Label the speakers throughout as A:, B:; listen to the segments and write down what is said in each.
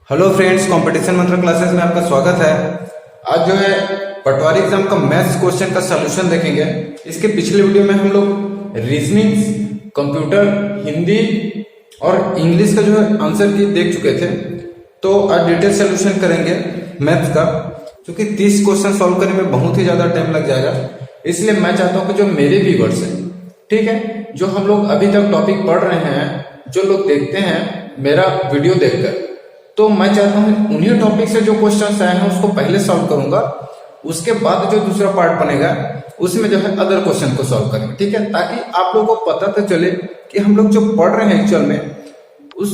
A: Hello friends, competition मंत्र classes में आपका स्वागत है। आज जो है पटवारी एग्जाम का मैथ्स क्वेश्चन का सलूशन देखेंगे। इसके पिछले वीडियो में हम लोग रीजनिंग, कंप्यूटर, हिंदी और इंग्लिश का जो है आंसर की देख चुके थे। तो आज डिटेल सलूशन करेंगे मैथ्स का, क्योंकि 30 क्वेश्चन सॉल्व करने में बहुत ही ज्यादा टाइम लग जाएगा। इसलिए मैं चाहता हूँ कि जो मेरे व्यूअर्स हैं, ठीक है, जो हम लोग अभी तक टॉपिक पढ़ रहे हैं, जो लोग देखते हैं मेरा वीडियो देखकर, तो मैं चाहता हूं उन्हीं टॉपिक से जो क्वेश्चंस आए हैं उसको पहले सॉल्व करूंगा। उसके बाद जो दूसरा पार्ट बनेगा उसमें जो है अदर क्वेश्चन को सॉल्व करेंगे, ठीक है, ताकि आप लोगों को पता तो चले कि हम लोग जो पढ़ रहे हैं एक्चुअल में उस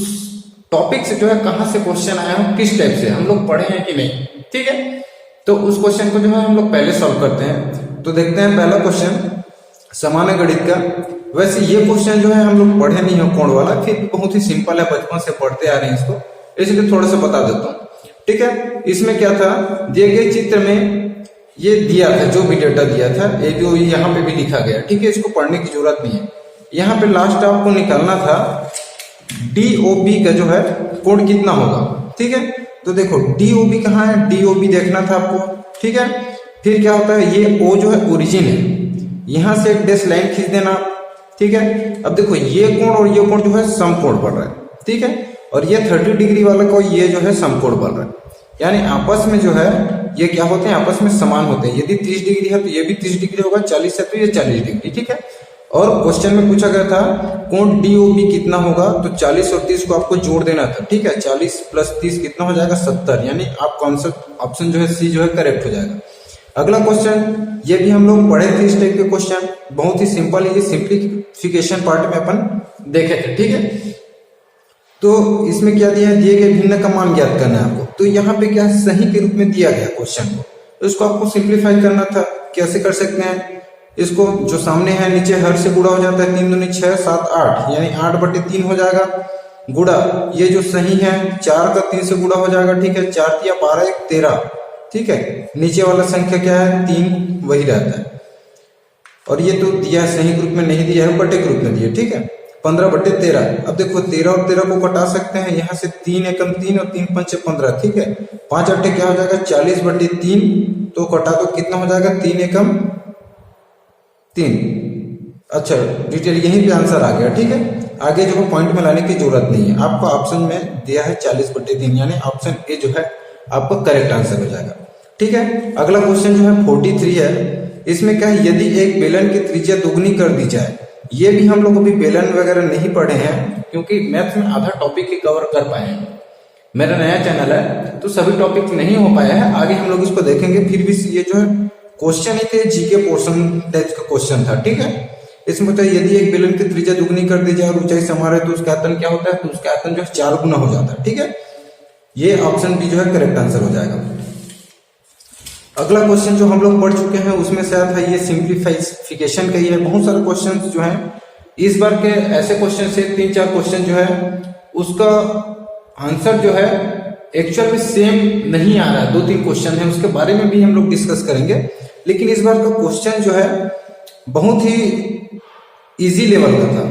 A: टॉपिक से जो है कहां से क्वेश्चन आया है, किस टाइप से हम लोग पढ़े हैं कि नहीं, ठीक है। तो उस क्वेश्चन को जो है हम लोग पहले सॉल्व करते हैं। तो देखते हैं पहला क्वेश्चन सामान्य गणित का। वैसे ये क्वेश्चन जो है हम लोग पढ़े नहीं है कोण वाला, फिर बहुत ही सिंपल है, बचपन से पढ़ते आ रहे हैं इसको, इसलिए थोड़ा सा बता देता हूँ, ठीक है। इसमें क्या था, दिए गए चित्र में ये दिया था, जो भी डेटा दिया था ABO यहाँ पे भी लिखा गया, ठीक है, इसको पढ़ने की जरूरत नहीं है। यहाँ पे लास्ट आपको निकालना था DOB का जो है कोण कितना होगा, ठीक है। तो देखो DOB कहाँ है, DOB देखना था आपको, ठीक है। फिर क्या होता है, ये O जो है ओरिजिन है, यहां से एक डैश लाइन खींच देना, ठीक है। अब देखो ये कोण और ये कोण जो है समकोण बन रहा है, ठीक है, और ये 30 डिग्री वाला को ये जो है समकोण बन रहा है, यानी आपस में जो है ये क्या होते हैं, आपस में समान होते हैं। यदि 30 डिग्री है तो ये भी 30 डिग्री होगा, 40 है तो ये 40 डिग्री, ठीक है। और क्वेश्चन में पूछा गया था कोण DOB कितना होगा, तो 40 और 30 को आपको जोड़ देना था, ठीक है। 40 प्लस 30 कितना हो जाएगा, 70, यानी आपका आंसर ऑप्शन जो है C जो है करेक्ट हो जाएगा। अगला क्वेश्चन, ये भी हम लोग पढ़े थे इस टाइप के क्वेश्चन, बहुत ही सिंपल है, ये सिंप्लीफिकेशन पार्ट में अपन देखे थे, ठीक है। तो इसमें क्या दिया है, दिए गए भिन्न का मान ज्ञात करना है आपको। तो यहाँ पे क्या सही के रूप में दिया गया क्वेश्चन को, तो इसको आपको सिंप्लीफाई करना था। कैसे कर सकते हैं इसको, जो सामने है नीचे हर से गुणा हो जाता है, 3 दूनी 6 7 8, यानी 8/3 हो जाएगा। गुणा ये जो सही है 4 का 3 से गुणा हो जाएगा, ठीक है, 4 या 12 1 13, ठीक है। नीचे वाला संख्या क्या है 3, वही रहता है। और ये तो दिया सही ग्रुप में नहीं दिया है, बटे ग्रुप में दिया, ठीक है। 15/13। अब देखो 13 और 13 को कटा सकते हैं, यहाँ से 3 एकम 3 और 3 पंचे 15, ठीक है। 5 अट्ठे क्या हो जाएगा 40/3, तो कटा तो कितना हो जाएगा 3 एकम 3। अच्छा, डिटेल यहीं पे आंसर आ गया, ठीक है। आगे जो पॉइंट में लाने की जरूरत नहीं है, आपको ऑप्शन में दिया है 40/3, यानी ऑप्शन ए जो है आपका करेक्ट आंसर हो जाएगा, ठीक है। अगला क्वेश्चन जो है 43 है। इसमें क्या है, यदि एक बेलन की त्रिज्या दुगनी कर दी जाए, ये भी हम लोग अभी बेलन वगैरह नहीं पढ़े हैं, क्योंकि मैथ्स में आधा टॉपिक ही कवर कर पाए हैं। मेरा नया चैनल है तो सभी टॉपिक नहीं हो पाया है, आगे हम लोग इसको देखेंगे। फिर भी ये जो है क्वेश्चन ही थे, जीके पोर्शन टाइप का क्वेश्चन था, ठीक है। इसमें तो यदि एक बेलन की त्रिज्या दुगनी कर दी जाए और ऊंचाई समान है तो उसका आयतन क्या होता है, तो उसका आयतन जो है 4 गुना हो जाता है, ठीक है। ये ऑप्शन बी जो है करेक्ट आंसर हो जाएगा। अगला क्वेश्चन जो हम लोग पढ़ चुके हैं उसमें से आया था ये सिंप्लीफिकेशन का ही है। बहुत सारे क्वेश्चन जो हैं इस बार के ऐसे क्वेश्चन से 3-4 क्वेश्चन जो है उसका आंसर जो है एक्चुअल में सेम नहीं आ रहा है। 2-3 क्वेश्चन है, उसके बारे में भी हम लोग डिस्कस करेंगे। लेकिन इस बार का क्वेश्चन जो है बहुत ही इजी लेवल का था,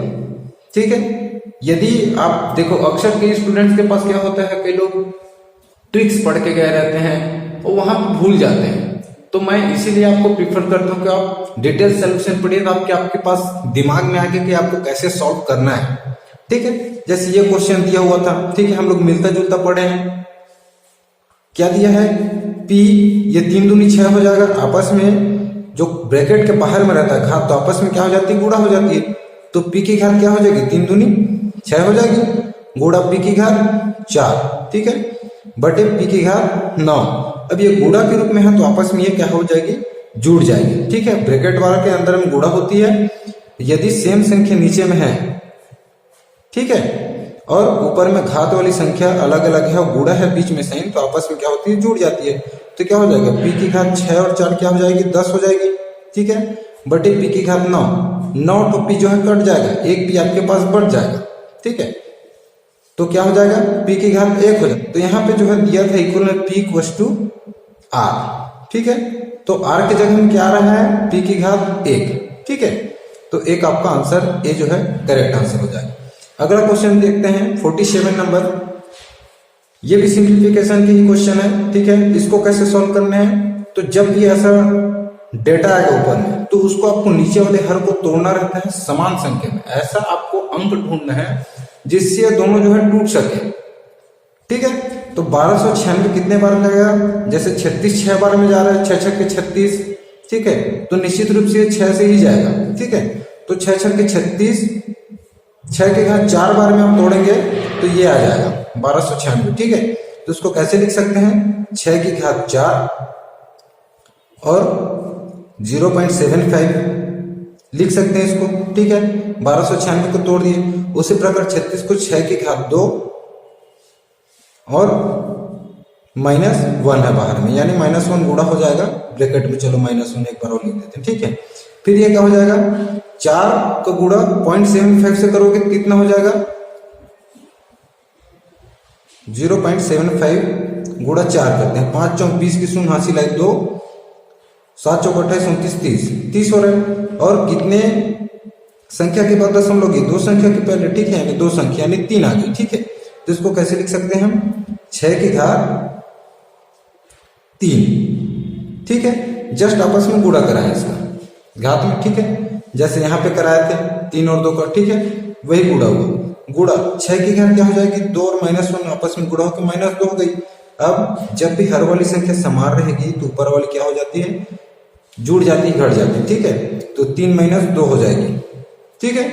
A: ठीक है। यदि आप देखो अक्सर कई स्टूडेंट्स के पास क्या होता है, कई लोग ट्रिक्स पढ़ के गए रहते हैं और वहां भूल जाते हैं। तो मैं इसीलिए आपको प्रीफर करता हूं कि आप डिटेल सॉल्यूशन पढ़िए, आपके पास दिमाग में आके कि आपको कैसे सॉल्व करना है, ठीक है। जैसे ये क्वेश्चन दिया हुआ था, ठीक है, हम लोग मिलता जुलता पढ़े हैं। क्या दिया है, P, ये 3 दूनी 6 हो जाएगा, आपस में जो ब्रैकेट के बाहर में रहता है घात, तो आपस में क्या हो जाती है, गुणा हो जाती है। तो P की घात क्या हो जाएगी, 3 दूनी 6 हो जाएगी, गुणा P की घात 4, ठीक है, बटे P की घात 9। अब ये गुणा के रूप में है तो आपस में ये क्या हो जाएगी, जुड़ जाएगी, ठीक है। ब्रैकेट वाला के अंदर में गुणा होती है यदि सेम संख्या नीचे में है, ठीक है, और ऊपर में घात वाली संख्या अलग अलग है और गुणा है बीच में साइन, तो आपस में क्या होती है, जुड़ जाती है। तो क्या हो जाएगा, P की घात 6 और 4 क्या हो जाएगी, 10 हो जाएगी, ठीक है, बटे P की घात 9 तो P जो है कट जाएगा, एक P आपके पास बढ़ जाएगा, ठीक है। तो क्या हो जाएगा, P की घात 1 हो जाएगा। तो यहाँ पे जो है दिया था इक्वल में P = R, ठीक है। तो R की जगह में क्या आ रहा है, P की घात 1, ठीक है। तो एक आपका आंसर ए जो है करेक्ट आंसर हो जाएगा। अगला क्वेश्चन देखते हैं 47 नंबर। ये भी सिंप्लीफिकेशन की ही क्वेश्चन है, ठीक है। इसको कैसे सॉल्व करने हैं, तो जब भी ऐसा डेटा आएगा ऊपर में तो उसको आपको नीचे वाले हर को तोड़ना रहता है समान संख्या में। ऐसा आपको अंक ढूंढना है जिससे दोनों जो है टूट सके, ठीक है। तो 1296 कितने बार लगेगा, जैसे 36 6 बार में जा रहा है, 6 6 के 36, ठीक है। तो निश्चित रूप से 6 से ही जाएगा, ठीक है। तो 6 6 के 36, 6 के घात 4 बार में हम तोड़ेंगे तो ये आ जाएगा 1296, ठीक है। तो उसको कैसे लिख सकते हैं, 6 की घात 4 और 0.75 लिख सकते हैं इसको, ठीक है। 1296 को तोड़ दिए, उसी प्रकार 36 को 6 की घात 2 और -1 है बाहर में, यानी -1 गुणा हो जाएगा ब्रैकेट में। चलो -1 एक बार और लिख देते हैं, ठीक है। फिर ये क्या हो जाएगा, 4 का गुणा 0.75 से करोगे कितना हो जाएगा, 0.75 गुणा 4 करते हैं, 5 चौक 20 की शून्य हासिल है 2, 7 चौक 28 29 30 हो रहा है। और कितने संख्या के बाद दशमलव की, 2 संख्या के पहले, ठीक है, यानी 2 संख्या यानी 3 आ गई, ठीक है। तो इसको कैसे लिख सकते हैं हम, 6 की घात 3, ठीक है। जस्ट आपस में गुणा कराएं इसका घात में, ठीक है। जैसे यहाँ पे कराए थे 3 और 2 का, ठीक है, वही गुणा हुआ। गुणा 6 की घात क्या हो जाएगी, 2 और -1 आपस में गुणा होकर -2 हो गई। अब जब भी हर वाली संख्या समान रहेगी तो ऊपर वाली क्या हो जाती है, जुड़ जाती है, घट जाती है, ठीक है। तो 3 - 2 हो जाएगी, ठीक है।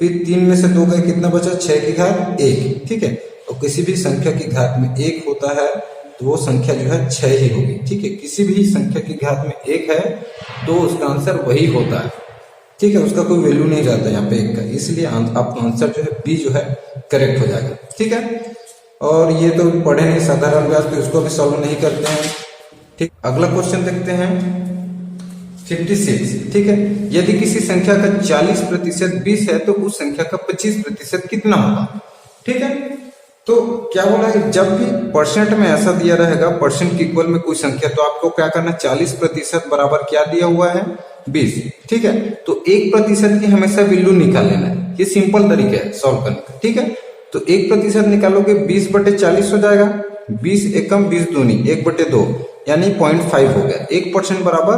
A: फिर 3 में से 2 गए, कितना बचा, 6 की घात 1, ठीक है। और किसी भी संख्या की घात में 1 होता है तो वो संख्या जो है 6 ही होगी, ठीक है। किसी भी संख्या की घात में 1 है तो उसका आंसर वही होता है, ठीक है। उसका कोई वैल्यू नहीं जाता यहाँ पे 1 का, इसलिए आपका आंसर जो है बी जो है करेक्ट हो जाएगा, ठीक है। और ये तो पढ़े नहीं साधारण व्यास, तो इसको भी सॉल्व नहीं करते हैं, ठीक। अगला क्वेश्चन देखते हैं 56, ठीक है। यदि किसी संख्या का 40% 20 है तो उस संख्या का 25% कितना होगा, ठीक है। तो क्या बोला है, जब भी परसेंट में ऐसा दिया रहेगा, परसेंट के इक्वल में कोई संख्या, तो आपको क्या करना है, 40% बराबर क्या दिया हुआ है, 20, ठीक है। तो 1% की हमेशा वैल्यू निकाल लेना है, ये सिंपल तरीका है सॉल्व करने का, ठीक है। तो 1% निकालोगे 20/40 हो जाएगा, 20 एकम 20 दूनी 1/2 यानी 0.5 हो गया, 1% बराबर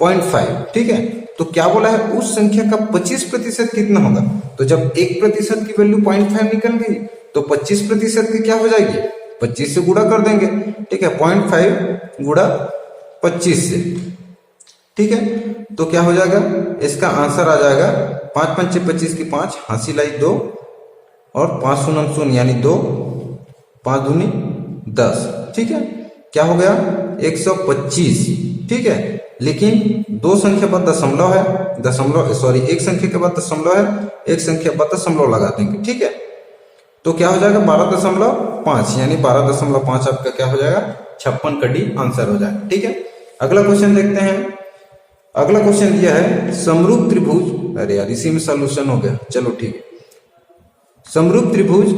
A: 0.5, ठीक है। तो क्या बोला है, उस संख्या का 25% कितना होगा, तो जब 1% की वैल्यू 0.5 निकल गई तो 25% की क्या हो जाएगी, 25 से गुणा कर देंगे, ठीक है। 0.5 गुणा 25 से, ठीक है। तो क्या हो जाएगा, इसका आंसर आ जाएगा 5 5 25 की 5 हासिल आई 2 और 5 शून्य शून्य यानी 2, 5 दूनी 10, ठीक है। क्या हो गया, 125, ठीक है। लेकिन 2 संख्या बाद दशमलव है, एक संख्या के बाद दशमलव है, एक संख्या बाद दशमलव लगा देंगे, ठीक है। तो क्या हो जाएगा 12.5 यानी 12.5 आपका क्या हो जाएगा, 56 कड़ी आंसर हो जाएगा, ठीक है। अगला क्वेश्चन देखते हैं। अगला क्वेश्चन दिया है समरूप त्रिभुज, अरे यार इसी में सॉल्यूशन हो गया, चलो ठीक है। समरूप त्रिभुज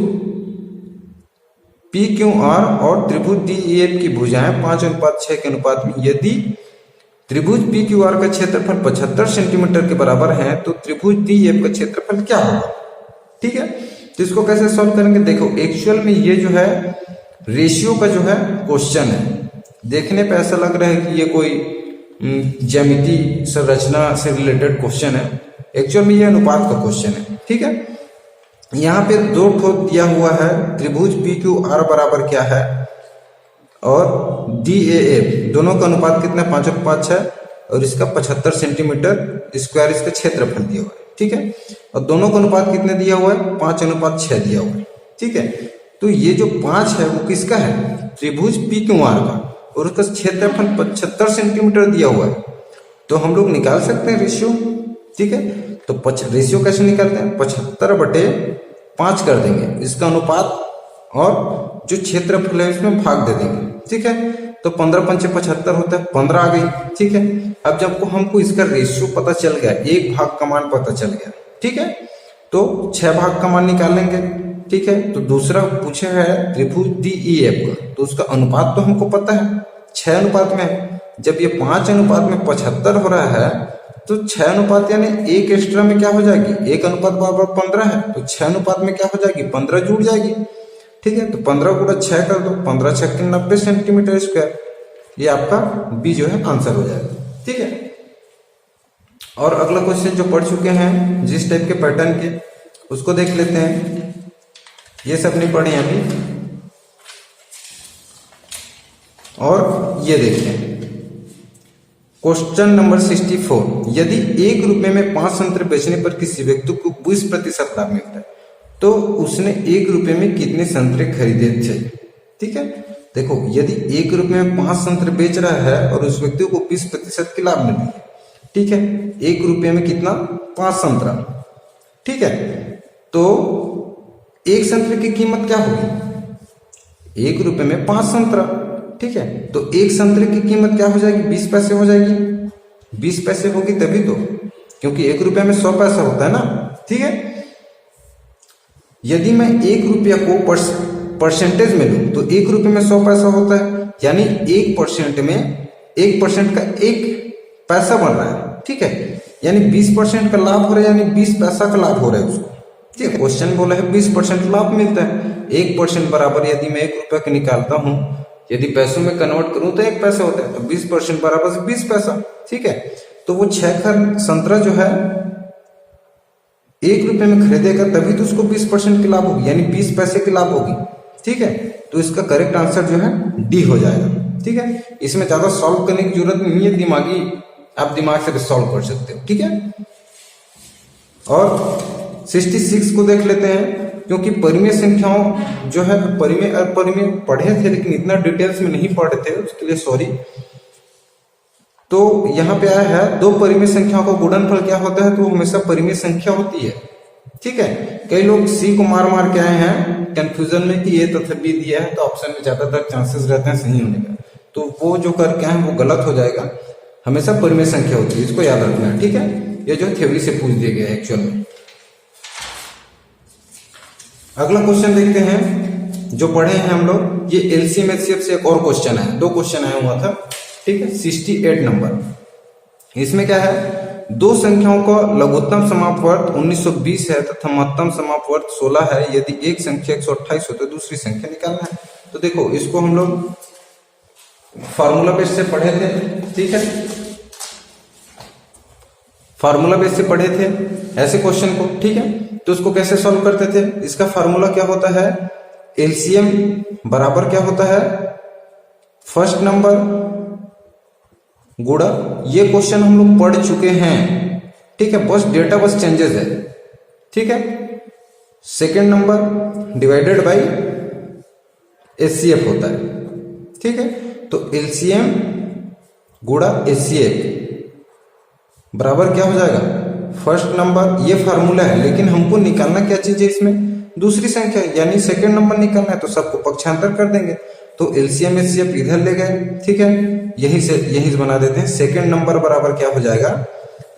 A: PQR और त्रिभुज DEF की भुजाएं 5:6 के अनुपात में, यदि त्रिभुज PQR का क्षेत्रफल 75 सेंटीमीटर के बराबर है तो त्रिभुज DEF का क्षेत्रफल क्या होगा, ठीक है। तो इसको कैसे सॉल्व करेंगे, देखो एक्चुअल में ये जो है रेशियो का जो है क्वेश्चन है, देखने पे ऐसा लग रहा है कि ये कोई ज्यामिति संरचना से रिलेटेड क्वेश्चन है, एक्चुअल में ये अनुपात का क्वेश्चन है, ठीक है। यहाँ पे 2 ठोक दिया हुआ है, त्रिभुज PQR बराबर क्या है और DAF, दोनों का अनुपात कितना 5:5 है और इसका 75 सेंटीमीटर स्क्वायर इसका क्षेत्रफल दिया हुआ है, ठीक है। और दोनों का अनुपात कितने दिया हुआ है, 5:6 दिया हुआ है, ठीक है। तो ये जो 5 है वो किसका है, त्रिभुज PQR का, और उसका क्षेत्रफल 75 सेंटीमीटर दिया हुआ है। तो हम लोग निकाल सकते हैं रेशियो, ठीक है। तो रेशियो कैसे निकालते हैं, 75/5 कर देंगे इसका अनुपात और जो क्षेत्रफल है उसमें भाग दे देंगे, ठीक है। तो 15×5 = 75 होता है, 15 आ गई, ठीक है। अब जब हमको इसका रेशियो पता चल गया, 1 भाग का मान पता चल गया, ठीक है, तो 6 भाग का मान निकाल लेंगे, ठीक है। तो दूसरा पूछा है त्रिभुज DEF का, तो उसका अनुपात तो हमको पता है 6 अनुपात में, जब ये 5:75 हो रहा है तो 6 अनुपात यानी 1 एक्स्ट्रा में क्या हो जाएगी, 1 अनुपात बराबर 15 है, तो 6 अनुपात में क्या हो जाएगी, 15 जुड़ जाएगी। ठीक है। तो 15 गुणा 6 कर दो, 15 6 के 90 सेंटीमीटर स्क्वायर, ये आपका बी जो है आंसर हो जाएगा। ठीक है। और अगला क्वेश्चन जो पढ़ चुके हैं जिस टाइप के पैटर्न के, उसको देख लेते हैं। ये सब नहीं पढ़े अभी। और ये देखिए क्वेश्चन नंबर 64, यदि 1 रुपए में 5 संतरे बेचने पर किसी व्यक्ति को 20% लाभ मिलता है तो उसने 1 रुपए में कितने संतरे खरीदे थे। ठीक है। देखो यदि 1 रुपए में 5 संतरे बेच रहा है और उस व्यक्ति को 20% की लाभ मिल रही है, ठीक है, 1 रुपए में कितना, 5 संतरा। ठीक है। तो 1 संतरे की कीमत क्या होगी, 1 रुपए में 5 संतरा। ठीक है। तो 1 संतरे की कीमत क्या हो जाएगी, 20 पैसे हो जाएगी। 20 पैसे होगी तभी तो, क्योंकि 1 रुपया में 100 पैसा होता है ना। ठीक है। यदि मैं 1 रुपया को परसेंटेज में लूं तो 1 रुपये में 100 पैसा होता है, यानी 1% में 1% का 1 पैसा बन रहा है। ठीक है। यानी 20% का लाभ हो रहा है, यानी 20 पैसा का लाभ हो रहा है उसको। ठीक है। क्वेश्चन बोला है 20% लाभ मिलता है। 1% बराबर यदि मैं 1 रुपया का निकालता हूं, यदि पैसों में कन्वर्ट करूं तो 1 पैसा होता है, तो 20% बराबर 20 पैसा। ठीक है। तो वो 6 खर संतरा जो है 1 रुपए में खरीदेगा तभी तो उसको 20% की लाभ होगी, यानी 20 पैसे की लाभ होगी। ठीक है। तो इसका करेक्ट आंसर जो है डी हो जाएगा। ठीक है। इसमें ज्यादा सॉल्व करने की जरूरत नहीं है, दिमागी आप दिमाग से भी सॉल्व कर सकते हो। ठीक है। और 66 को देख लेते हैं, क्योंकि परिमेय संख्याओं जो है परिमेय अपरिमेय पढ़े थे लेकिन इतना डिटेल्स में नहीं पढ़े थे, उसके लिए सॉरी। तो यहाँ पे आया है 2 परिमेय संख्याओं का गुणनफल क्या होता है, तो हमेशा परिमेय संख्या होती है। ठीक है। कई लोग सी को मार मार के आए हैं कंफ्यूजन में कि ये तथा बी दिया है, तो ऑप्शन में ज्यादातर चांसेस रहते हैं सही होने का, तो वो जो करके हैं वो गलत हो जाएगा। हमेशा परिमेय संख्या होती है, इसको याद रखना है। ठीक है। ये जो थ्योरी से पूछ दिया गया है एक्चुअल में। अगला क्वेश्चन देखते हैं जो पढ़े हैं हम लोग। ये एलसीएम एचसीएफ से एक और क्वेश्चन है, 2 क्वेश्चन आया हुआ था। ठीक है। 68 नंबर। इसमें क्या है, 2 संख्याओं का लघुत्तम समापवर्त 1920 है तथा महत्तम समापवर्त 16 है। यदि एक संख्या 128 हो तो दूसरी संख्या निकालना है। तो देखो इसको हम लोग फार्मूला बेस से पढ़े थे। ठीक है। फार्मूला बेस से पढ़े थे ऐसे क्वेश्चन को। ठीक है। तो उसको कैसे सॉल्व करते थे, इसका फार्मूला क्या होता है, एलसीएम बराबर क्या होता है, फर्स्ट नंबर गुणा, ये क्वेश्चन हम लोग पढ़ चुके हैं। ठीक है। बस डेटा बस चेंजेस है। ठीक है। Second number divided by HCF होता है। ठीक है। तो एलसीएम गुणा एचसीएफ बराबर क्या हो जाएगा, फर्स्ट नंबर, ये फार्मूला है लेकिन हमको निकालना क्या चीज है इसमें, दूसरी संख्या, यानी सेकंड नंबर निकालना है, तो सबको पक्षांतर कर देंगे। तो एलसीएम एचसीएफ इधर ले गए। ठीक है। यहीं से बना देते हैं। सेकंड नंबर बराबर क्या हो जाएगा,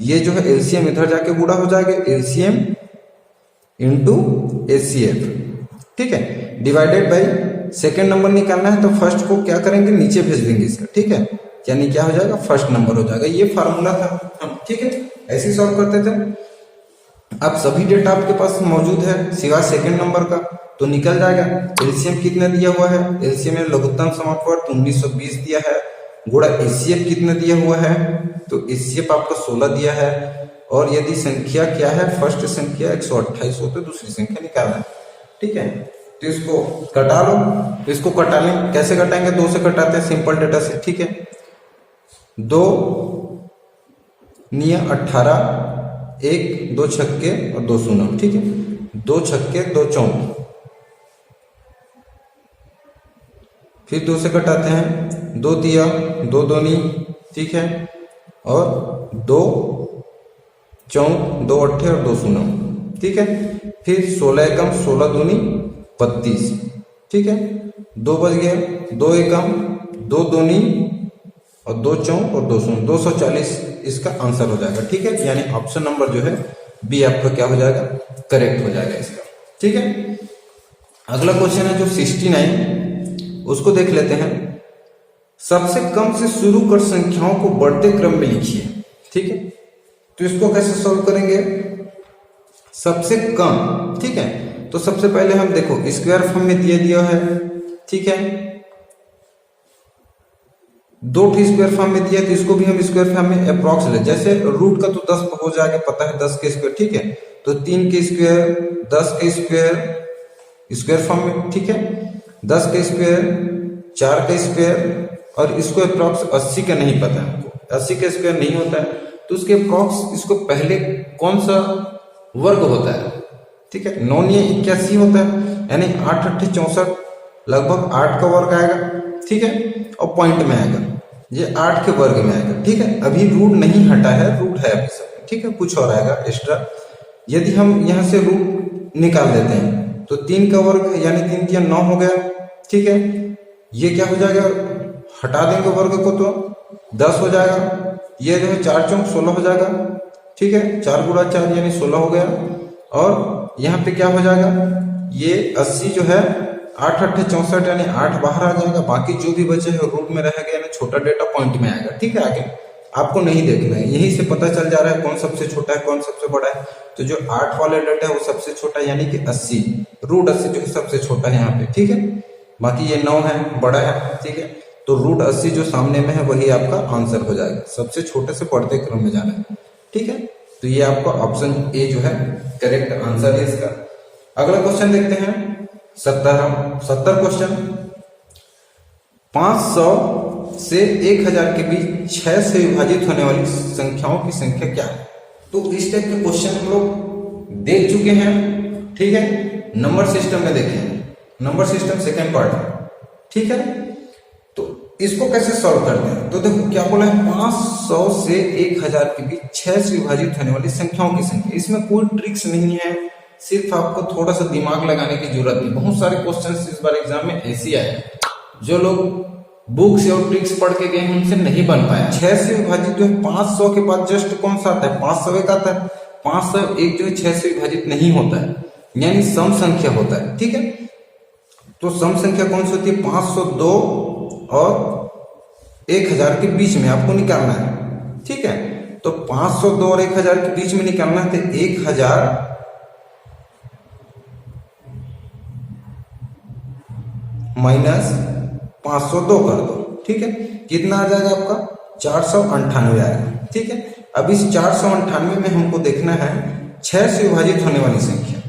A: ये जो है एलसीएम इधर जाके गुणा हो जाएगा, एलसीएम इंटू एचसीएफ। ठीक है। डिवाइडेड बाई सेकंड नंबर निकालना है तो फर्स्ट को क्या करेंगे, नीचे भेज देंगे इसका। ठीक है। यानी क्या हो जाएगा, फर्स्ट नंबर हो जाएगा। ये फार्मूला था हम। ठीक है। ऐसे ही सॉल्व करते थे। अब सभी डेटा आपके पास मौजूद है सिवाय सेकंड नंबर का, तो निकल जाएगा। एलसीएम कितना दिया हुआ है, एलसीएम में लघुत्तम समापवर्त 1920 दिया है, गुणा एचसीएफ कितना दिया हुआ है, तो एचसीएफ आपका 16 दिया है। और यदि संख्या क्या है, फर्स्ट संख्या 128 हो तो दूसरी संख्या निकालना है। ठीक है। तो इसको कटा लो। इसको कटा लें, कैसे कटाएंगे, 2 से कटाते हैं सिंपल डेटा से। ठीक है। 2 निया 18, 1 2 छक्के और 2 शून्य। ठीक है। 2 छक्के 2 चौक, फिर 2 से कटाते हैं, 2 तिया 2 दूनी। ठीक है। और 2 चौक 2 अट्ठे और 2 शून्य। ठीक है। फिर 16 एकम 16 दूनी 32। ठीक है। 2 बज गया, 2 एकम 2 दूनी और 2 चौक और 2 शून्य, 240 इसका आंसर हो जाएगा। ठीक है। यानी ऑप्शन नंबर जो है बी आपका क्या हो जाएगा, करेक्ट हो जाएगा इसका। ठीक है। अगला क्वेश्चन है जो 69, उसको देख लेते हैं। सबसे कम से शुरू कर संख्याओं को बढ़ते क्रम में लिखिए। ठीक है। तो इसको कैसे सॉल्व करेंगे, सबसे कम। ठीक है। तो सबसे पहले हम देखो स्क्वायर फॉर्म में दिया है, ठीक है, 2 स्क्वायर फॉर्म में दिया है तो इसको भी हम स्क्वायर फॉर्म में अप्रॉक्स ले, जैसे रूट का तो 10 हो जाएगा, पता है 10 के स्क्वायर, ठीक है, तो 3 के स्क्वायर 10 के स्क्वायर फॉर्म में, ठीक है, 10 के स्क्वायर 4 के स्क्वायर, और इसको अप्रॉक्स 80 का नहीं पता है हमको, 80 का स्क्वायर नहीं होता है, तो उसके अप्रॉक्स इसको पहले कौन सा वर्ग होता है, ठीक है, 9 ये 81 होता है, यानी 8 8 64, लगभग 8 का वर्ग आएगा, ठीक है, और पॉइंट में आएगा, ये 8 के वर्ग में आएगा, ठीक है, अभी रूट नहीं हटा है, रूट है अभी सब, ठीक है, कुछ और आएगा एक्स्ट्रा। यदि हम यहाँ से रूट निकाल देते हैं तो 3 का वर्ग यानी 3 3 9 हो गया, ठीक है, ये क्या हो जाएगा, हटा देंगे वर्ग को तो 10 हो जाएगा, ये जो है 4 चौक 16 हो जाएगा, ठीक है, 4 गुणा 4 यानी 16 हो गया, और यहाँ पे क्या हो जाएगा, ये 80 जो है 8 8 64 यानी 8 बाहर आ जाएगा, बाकी जो भी बचे है रूट में रहेगा, यानी छोटा डेटा पॉइंट में आएगा, ठीक है, आगे आपको नहीं देखना है, यही से पता चल जा रहा है कौन सबसे छोटा है कौन सबसे बड़ा है, तो जो 8 वाला डेटा है वो सबसे छोटा है, यानी कि 80, रूट 80 जो है सबसे छोटा है यहाँ पे, ठीक है, बाकी ये 9 है बड़ा है, ठीक है, तो रूट 80 जो सामने में है वही आपका आंसर हो जाएगा, सबसे छोटे से बढ़ते क्रम में जाना है, ठीक है, तो ये आपका ऑप्शन ए जो है करेक्ट आंसर है इसका। अगला क्वेश्चन देखते हैं 70 क्वेश्चन, 500 से 1000 के बीच 6 से विभाजित होने वाली संख्याओं की संख्या क्या है। तो इस टाइप के क्वेश्चन हम लोग देख चुके हैं, ठीक है, नंबर सिस्टम में देखे हैं, नंबर सिस्टम सेकेंड पार्ट है, ठीक है, तो इसको कैसे सॉल्व करते हैं, तो देखो क्या बोला है, 500 से 1000 के बीच 6 से विभाजित होने वाली संख्याओं की संख्या, इसमें कोई ट्रिक्स नहीं है, सिर्फ आपको थोड़ा सा दिमाग लगाने की जरूरत है। बहुत सारे क्वेश्चंस इस बार एग्जाम में ऐसे आए जो लोग बुक से और ट्रिक्स पढ़ के गए उनसे नहीं बन पाया। 6 से विभाजित जो है 500 के बाद जस्ट कौन सा आता है, 501 आता है, 501 जो है 6 से विभाजित नहीं होता है, यानी सम संख्या होता है, ठीक है, तो सम संख्या कौन सी होती है, 502 और 1000 के बीच में आपको निकालना है, ठीक है, तो 502 और 1000 के बीच में निकालना है, तो 1000 माइनस 502 कर दो, ठीक है, कितना आ जाएगा आपका 498 आएगा, ठीक है। अब इस 498 में हमको देखना है 6 से विभाजित होने वाली संख्या,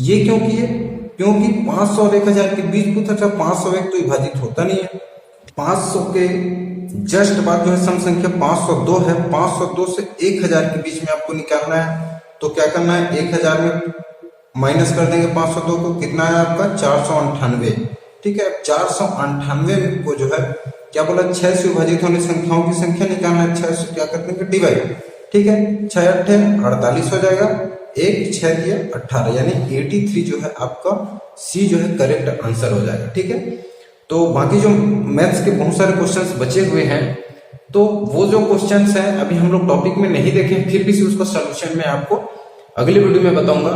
A: ये क्यों किए, क्योंकि 500 और 1000 के बीच पूछा था, 501 तो विभाजित होता नहीं है, 500 के जस्ट बाद जो है सम संख्या 502 है, 502 से 1000 के बीच में आपको निकालना है, तो क्या करना है, 1000 में माइनस कर देंगे 502 को, कितना है आपका 498, ठीक है। 498 को जो है क्या बोला, 6 से विभाजित होने संख्याओं की संख्या निकालना है, 6 से क्या कर देंगे डिवाइड, ठीक है, 6 8 48 हो जाएगा, 1 6 दिया 18, यानी 83 जो है आपका सी जो है करेक्ट आंसर हो जाएगा, ठीक है। तो बाकी जो मैथ्स के बहुत सारे क्वेश्चंस बचे हुए हैं, तो वो जो क्वेश्चंस हैं अभी हम लोग टॉपिक में नहीं देखे, फिर भी उसका सॉल्यूशन मैं आपको अगली वीडियो में बताऊंगा।